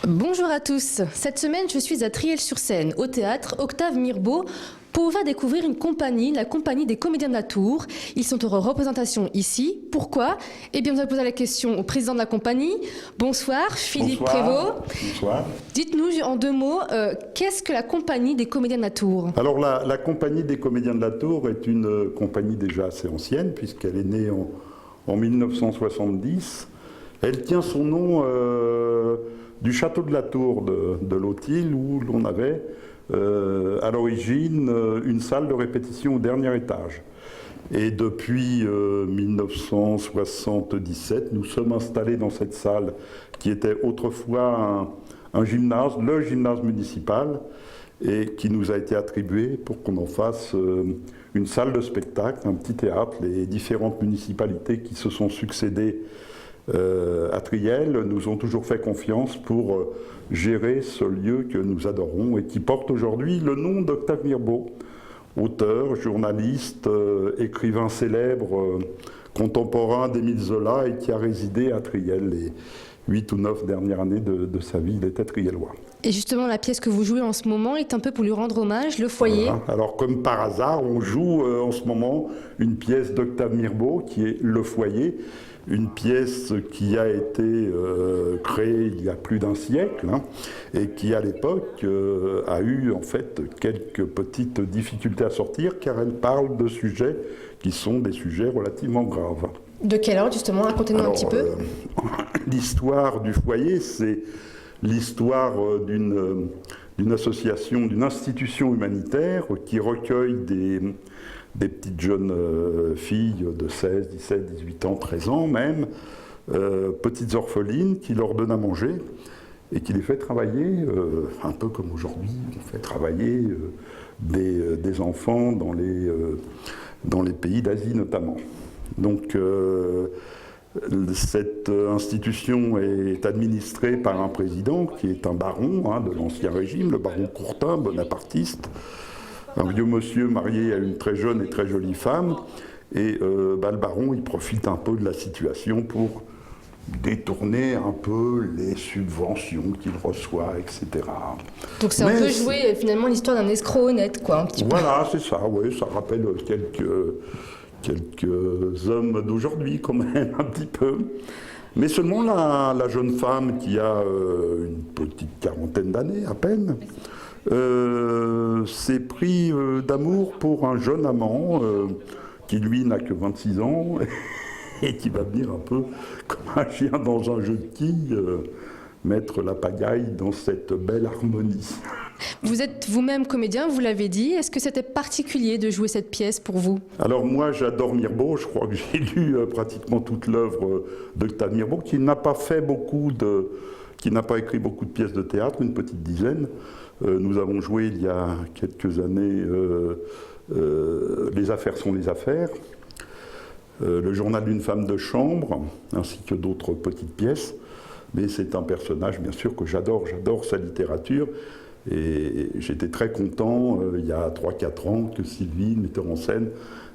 Bonjour à tous. Cette semaine, je suis à Triel-sur-Seine, au théâtre Octave Mirbeau, pour vous faire découvrir une compagnie, la compagnie des Comédiens de la Tour. Ils sont en représentation ici. Pourquoi? Eh bien, vous allez poser la question au président de la compagnie. Bonsoir, Philippe Prévost. Bonsoir. Dites-nous en deux mots, qu'est-ce que la compagnie des Comédiens de la Tour? Alors, la compagnie des Comédiens de la Tour est une compagnie déjà assez ancienne, puisqu'elle est née en 1970. Elle tient son nom du château de la Tour de l'Autil, où l'on avait à l'origine une salle de répétition au dernier étage. Et depuis 1977, nous sommes installés dans cette salle qui était autrefois un gymnase, le gymnase municipal, et qui nous a été attribué pour qu'on en fasse une salle de spectacle, un petit théâtre. Les différentes municipalités qui se sont succédées à Triel nous ont toujours fait confiance pour gérer ce lieu que nous adorons et qui porte aujourd'hui le nom d'Octave Mirbeau, auteur, journaliste, écrivain célèbre, contemporain d'Émile Zola et qui a résidé à Triel les 8 ou 9 dernières années de sa vie. Il était triellois. Et justement, la pièce que vous jouez en ce moment est un peu pour lui rendre hommage, Le Foyer. Voilà. Alors, comme par hasard, on joue en ce moment une pièce d'Octave Mirbeau qui est Le Foyer, une pièce qui a été créée il y a plus d'un siècle et qui, à l'époque, a eu en fait quelques petites difficultés à sortir car elle parle de sujets qui sont des sujets relativement graves. De quel ordre, justement? Racontez-nous un petit peu. L'histoire du foyer, c'est l'histoire d'une association, d'une institution humanitaire qui recueille des petites jeunes filles de 16, 17, 18 ans, 13 ans même, petites orphelines, qui leur donne à manger et qui les fait travailler, un peu comme aujourd'hui, on fait travailler des enfants dans les pays d'Asie notamment. Donc cette institution est administrée par un président qui est un baron de l'ancien régime, le baron Courtin, bonapartiste, un vieux monsieur marié à une très jeune et très jolie femme, et le baron il profite un peu de la situation pour détourner un peu les subventions qu'il reçoit, etc. Donc c'est un peu jouer finalement l'histoire d'un escroc honnête, quoi, un petit peu. Voilà, c'est ça, oui, ça rappelle quelques hommes d'aujourd'hui quand même, un petit peu. Mais seulement la jeune femme qui a une petite quarantaine d'années à peine, s'est pris d'amour pour un jeune amant qui lui n'a que 26 ans et qui va venir un peu comme un chien dans un jeu de quilles mettre la pagaille dans cette belle harmonie. Vous êtes vous-même comédien, vous l'avez dit. Est-ce que c'était particulier de jouer cette pièce pour vous? Alors moi j'adore Mirbeau, je crois que j'ai lu pratiquement toute l'œuvre d'Octave Mirbeau, qui n'a pas écrit beaucoup de pièces de théâtre, une petite dizaine. Nous avons joué il y a quelques années Les affaires sont les affaires, Le journal d'une femme de chambre, ainsi que d'autres petites pièces. Mais c'est un personnage, bien sûr, que j'adore sa littérature. Et j'étais très content, il y a 3-4 ans, que Sylvie, metteur en scène,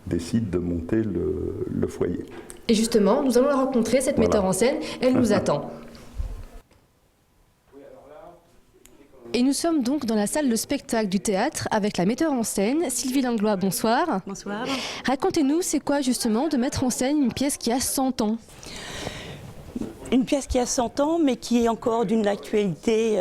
décide de monter le foyer. Et justement, nous allons la rencontrer, cette metteur en scène. Elle nous attend. Et nous sommes donc dans la salle de spectacle du théâtre avec la metteur en scène, Sylvie Langlois. Bonsoir. Bonsoir. Racontez-nous, c'est quoi justement de mettre en scène une pièce qui a 100 ans? Une pièce qui a 100 ans, mais qui est encore d'une actualité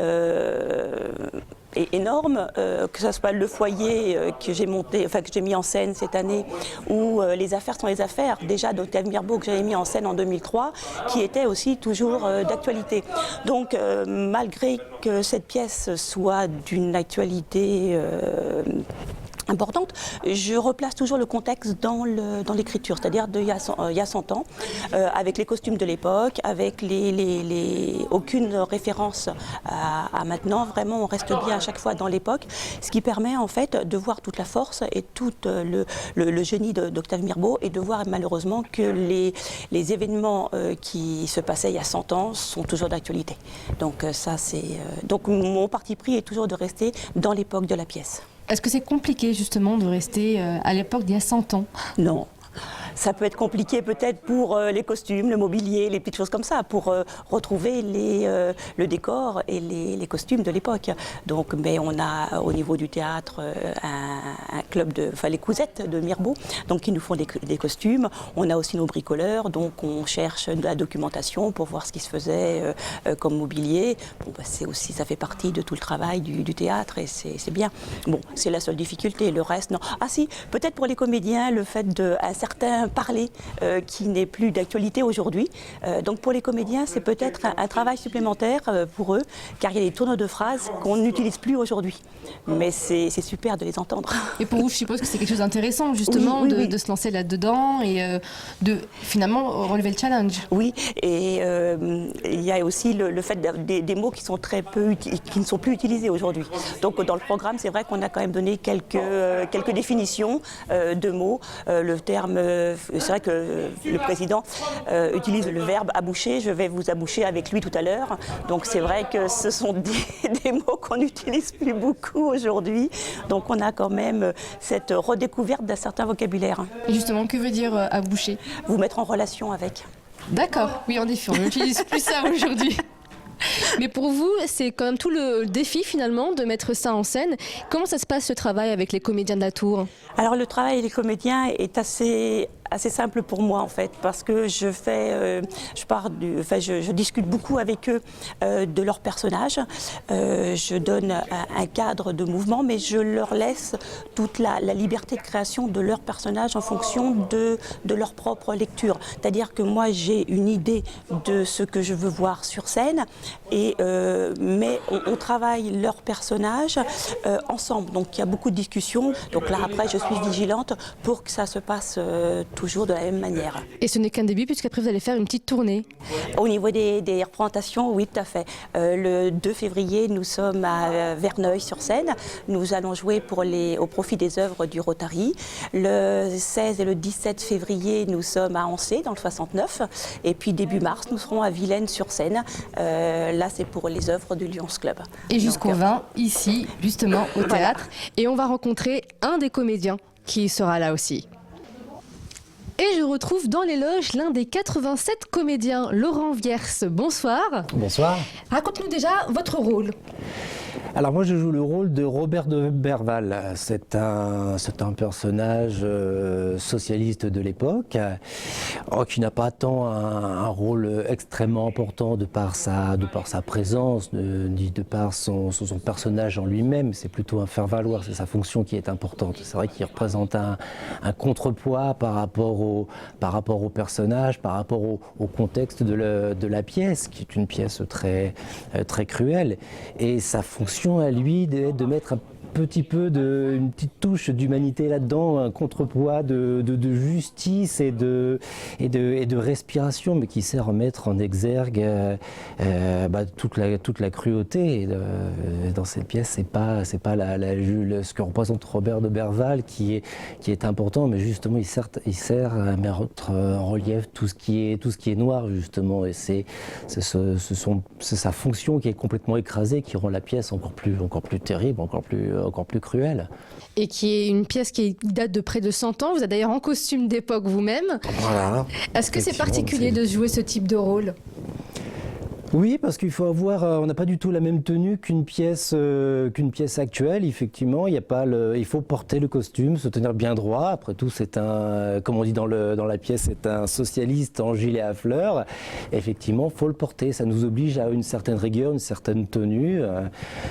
énorme, que ce soit Le Foyer que j'ai mis en scène cette année, ou Les affaires sont les affaires, déjà d'Octave Mirbeau que j'avais mis en scène en 2003, qui était aussi toujours d'actualité. Donc malgré que cette pièce soit d'une actualité importante, je replace toujours le contexte dans l'écriture, c'est-à-dire il y a 100 ans, avec les costumes de l'époque, avec aucune référence à maintenant. Vraiment, on reste bien à chaque fois dans l'époque, ce qui permet en fait de voir toute la force et tout le génie d'Octave Mirbeau, et de voir malheureusement que les événements qui se passaient il y a 100 ans sont toujours d'actualité. Donc ça, donc mon parti pris est toujours de rester dans l'époque de la pièce. Est-ce que c'est compliqué justement de rester à l'époque d'il y a 100 ans? Non. Ça peut être compliqué peut-être pour les costumes, le mobilier, les petites choses comme ça, pour retrouver le décor et les costumes de l'époque. Donc, mais on a au niveau du théâtre un club les Cousettes de Mirbeau, donc qui nous font des costumes. On a aussi nos bricoleurs, donc on cherche de la documentation pour voir ce qui se faisait comme mobilier. Bon, c'est aussi, ça fait partie de tout le travail du théâtre et c'est bien. Bon, c'est la seule difficulté, le reste non. Ah si, peut-être pour les comédiens, le fait d'un certain parler qui n'est plus d'actualité aujourd'hui. Donc pour les comédiens, c'est peut-être un travail supplémentaire pour eux, car il y a des tournures de phrases qu'on n'utilise plus aujourd'hui. Mais c'est super de les entendre. Et pour vous, je suppose que c'est quelque chose d'intéressant, justement, oui. de se lancer là-dedans et de finalement relever le challenge. Oui, et il y a aussi le fait des mots qui sont qui ne sont plus utilisés aujourd'hui. Donc dans le programme, c'est vrai qu'on a quand même donné quelques définitions de mots. Le terme, c'est vrai que le président utilise le verbe aboucher. Je vais vous aboucher avec lui tout à l'heure. Donc c'est vrai que ce sont des mots qu'on n'utilise plus beaucoup aujourd'hui. Donc on a quand même cette redécouverte d'un certain vocabulaire. Et justement, que veut dire aboucher ? Vous mettre en relation avec. D'accord, oui, en effet, on n'utilise plus ça aujourd'hui. Mais pour vous, c'est quand même tout le défi finalement de mettre ça en scène. Comment ça se passe ce travail avec les comédiens de la Tour ? Alors le travail des comédiens est assez simple pour moi en fait, parce que je discute beaucoup avec eux de leurs personnages. Je donne un cadre de mouvement, mais je leur laisse toute la liberté de création de leurs personnages en fonction de leur propre lecture. C'est-à-dire que moi j'ai une idée de ce que je veux voir sur scène, mais on travaille leurs personnages ensemble. Donc il y a beaucoup de discussions. Donc là après je suis vigilante pour que ça se passe toujours de la même manière. Et ce n'est qu'un début, puisqu'après vous allez faire une petite tournée. Au niveau des représentations, oui, tout à fait. Le 2 février, nous sommes à Verneuil-sur-Seine. Nous allons jouer au profit des œuvres du Rotary. Le 16 et le 17 février, nous sommes à Ancé, dans le 69. Et puis début mars, nous serons à Vilaine-sur-Seine. Là, c'est pour les œuvres du Lions Club. Et jusqu'au 20, ici, justement, au théâtre. Et on va rencontrer un des comédiens qui sera là aussi. Et je retrouve dans les loges l'un des 87 comédiens, Laurent Viers. Bonsoir. Bonsoir. Raconte-nous déjà votre rôle. Alors moi je joue le rôle de Robert de Berval. C'est un personnage socialiste de l'époque qui n'a pas tant un rôle extrêmement important de par sa présence, ni de par son personnage en lui-même. C'est plutôt un faire-valoir, c'est sa fonction qui est importante. C'est vrai qu'il représente un contrepoids par rapport au personnage, par rapport au contexte de la pièce, qui est une pièce très, très cruelle. Et sa fonction à lui de mettre un petit peu une petite touche d'humanité là-dedans, un contrepoids de justice et de respiration, mais qui sert à mettre en exergue toute la cruauté. Et dans cette pièce, c'est pas ce que représente Robert de Berval qui est important, mais justement il sert à mettre en relief tout ce qui est noir justement, et c'est sa fonction qui est complètement écrasée qui rend la pièce encore plus terrible, encore plus cruelle. Et qui est une pièce qui date de près de 100 ans. Vous êtes d'ailleurs en costume d'époque vous-même. Voilà. Est-ce que c'est particulier de jouer ce type de rôle ? Oui, parce qu'il faut on n'a pas du tout la même tenue qu'une pièce actuelle. Effectivement, il faut porter le costume, se tenir bien droit. Après tout, comme on dit dans la pièce, c'est un socialiste en gilet à fleurs. Effectivement, faut le porter. Ça nous oblige à une certaine rigueur, une certaine tenue.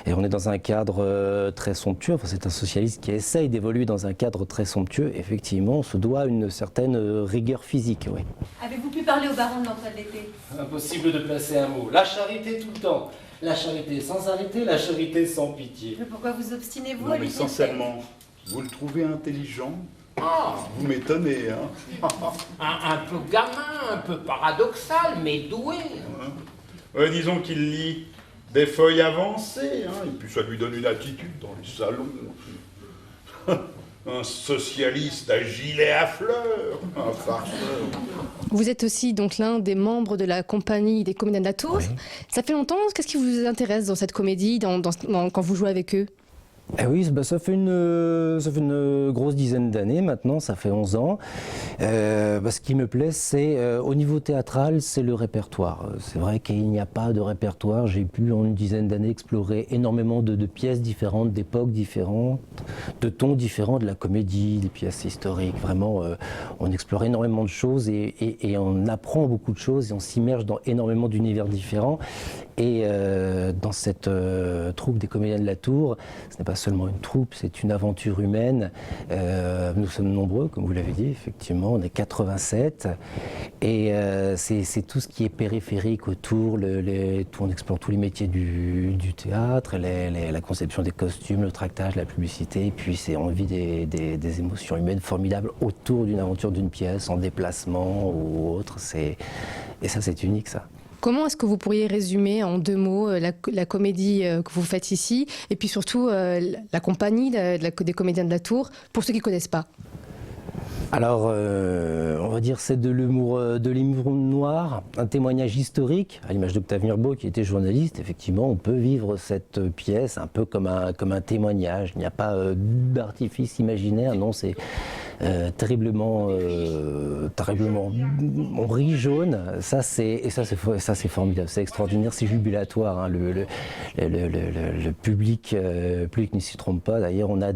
Et on est dans un cadre très somptueux. Enfin, c'est un socialiste qui essaye d'évoluer dans un cadre très somptueux. Effectivement, on se doit une certaine rigueur physique. Oui. Avez-vous pu parler au baron de l'emploi de l'été ? Impossible de placer un mot. La charité tout le temps. La charité sans arrêter, la charité sans pitié. Mais pourquoi vous obstinez-vous Non, à mais lui dire sincèrement, vous le trouvez intelligent ? Ah, Vous m'étonnez, hein ? un peu gamin, un peu paradoxal, mais doué. Disons qu'il lit des feuilles avancées, hein, et puis ça lui donne une attitude dans les salons. Un socialiste à gilet à fleurs, un farceur. Vous êtes aussi donc l'un des membres de la compagnie des comédiens de la Tour. Oui. Ça fait longtemps, qu'est-ce qui vous intéresse dans cette comédie, quand vous jouez avec eux ? Eh oui, ça fait une grosse dizaine d'années maintenant, ça fait 11 ans. Ce qui me plaît, c'est au niveau théâtral, c'est le répertoire. C'est vrai qu'il n'y a pas de répertoire. J'ai pu en une dizaine d'années explorer énormément de pièces différentes, d'époques différentes, de tons différents, de la comédie, des pièces historiques. Vraiment, on explore énormément de choses et on apprend beaucoup de choses et on s'immerge dans énormément d'univers différents. Et dans cette troupe des Comédiens de la Tour, ce n'est pas seulement une troupe, c'est une aventure humaine. Nous sommes nombreux, comme vous l'avez dit, effectivement, on est 87. Et c'est tout ce qui est périphérique autour, on explore tous les métiers du théâtre, la conception des costumes, le tractage, la publicité. Et puis on vit des émotions humaines formidables autour d'une aventure d'une pièce, en déplacement ou autre. Et ça, c'est unique, ça. Comment est-ce que vous pourriez résumer en 2 mots la comédie que vous faites ici et puis surtout la compagnie des Comédiens de la Tour, pour ceux qui ne connaissent pas? Alors, on va dire c'est de l'humour noir, un témoignage historique, à l'image d'Octave Mirbeau qui était journaliste. Effectivement, on peut vivre cette pièce un peu comme un témoignage. Il n'y a pas d'artifice imaginaire, non, c'est terriblement, on rit jaune. Ça c'est formidable, c'est extraordinaire, c'est jubilatoire. Hein. Le public ne s'y trompe pas. D'ailleurs, on a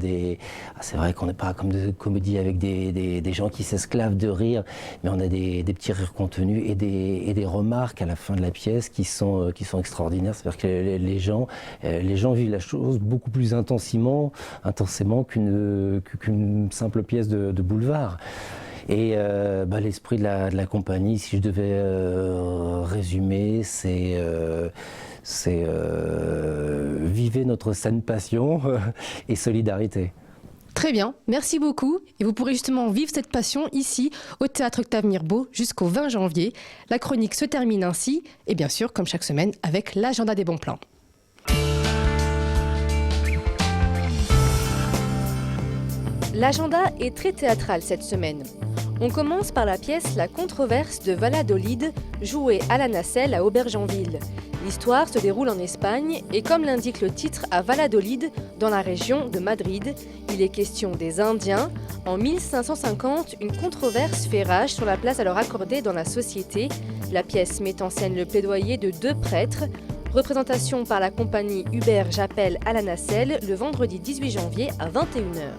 c'est vrai qu'on n'est pas comme des comédies avec des gens qui s'esclavent de rire, mais on a des petits rires contenus et des remarques à la fin de la pièce qui sont extraordinaires. C'est-à-dire que les gens vivent la chose beaucoup plus intensément qu'une simple pièce de boulevard. Et l'esprit de la compagnie, si je devais résumer, c'est vivez notre saine passion et solidarité. Très bien, merci beaucoup. Et vous pourrez justement vivre cette passion ici, au Théâtre Octave Mirbeau, jusqu'au 20 janvier. La chronique se termine ainsi, et bien sûr, comme chaque semaine, avec l'agenda des bons plans. L'agenda est très théâtral cette semaine. On commence par la pièce La controverse de Valladolid, jouée à la nacelle à Aubergenville. L'histoire se déroule en Espagne et comme l'indique le titre, à Valladolid, dans la région de Madrid, il est question des Indiens. En 1550, une controverse fait rage sur la place à leur accorder dans la société. La pièce met en scène le plaidoyer de 2 prêtres. Représentation par la compagnie Hubert Japelle à la nacelle le vendredi 18 janvier à 21h.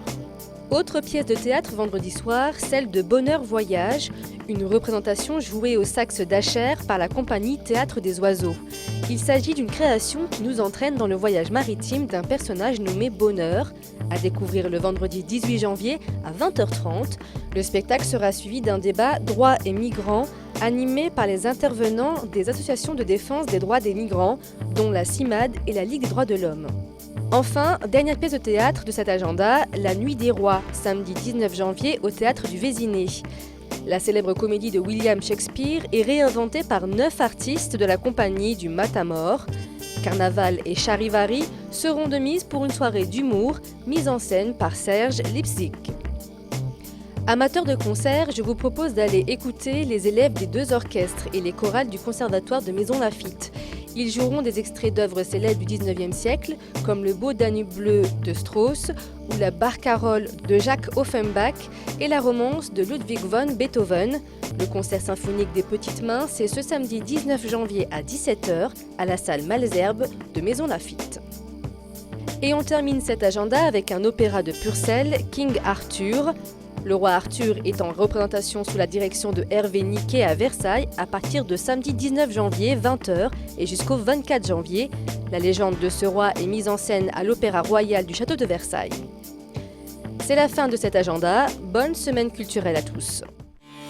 Autre pièce de théâtre vendredi soir, celle de Bonheur Voyage, une représentation jouée au Saxe d'Acher par la compagnie Théâtre des Oiseaux. Il s'agit d'une création qui nous entraîne dans le voyage maritime d'un personnage nommé Bonheur, à découvrir le vendredi 18 janvier à 20h30. Le spectacle sera suivi d'un débat droits et migrants, animé par les intervenants des associations de défense des droits des migrants, dont la CIMAD et la Ligue des droits de l'homme. Enfin, dernière pièce de théâtre de cet agenda, La Nuit des Rois, samedi 19 janvier au Théâtre du Vésiné. La célèbre comédie de William Shakespeare est réinventée par 9 artistes de la compagnie du Matamor. Carnaval et Charivari seront de mise pour une soirée d'humour mise en scène par Serge Lipzig. Amateurs de concert, je vous propose d'aller écouter les élèves des 2 orchestres et les chorales du Conservatoire de Maisons-Laffitte. Ils joueront des extraits d'œuvres célèbres du XIXe siècle, comme le Beau Danube bleu de Strauss, ou la Barcarolle de Jacques Offenbach et la Romance de Ludwig van Beethoven. Le concert symphonique des Petites Mains, c'est ce samedi 19 janvier à 17h à la salle Malesherbes de Maisons-Laffitte. Et on termine cet agenda avec un opéra de Purcell, King Arthur. Le roi Arthur est en représentation sous la direction de Hervé Niquet à Versailles à partir de samedi 19 janvier 20h et jusqu'au 24 janvier. La légende de ce roi est mise en scène à l'Opéra Royal du Château de Versailles. C'est la fin de cet agenda. Bonne semaine culturelle à tous.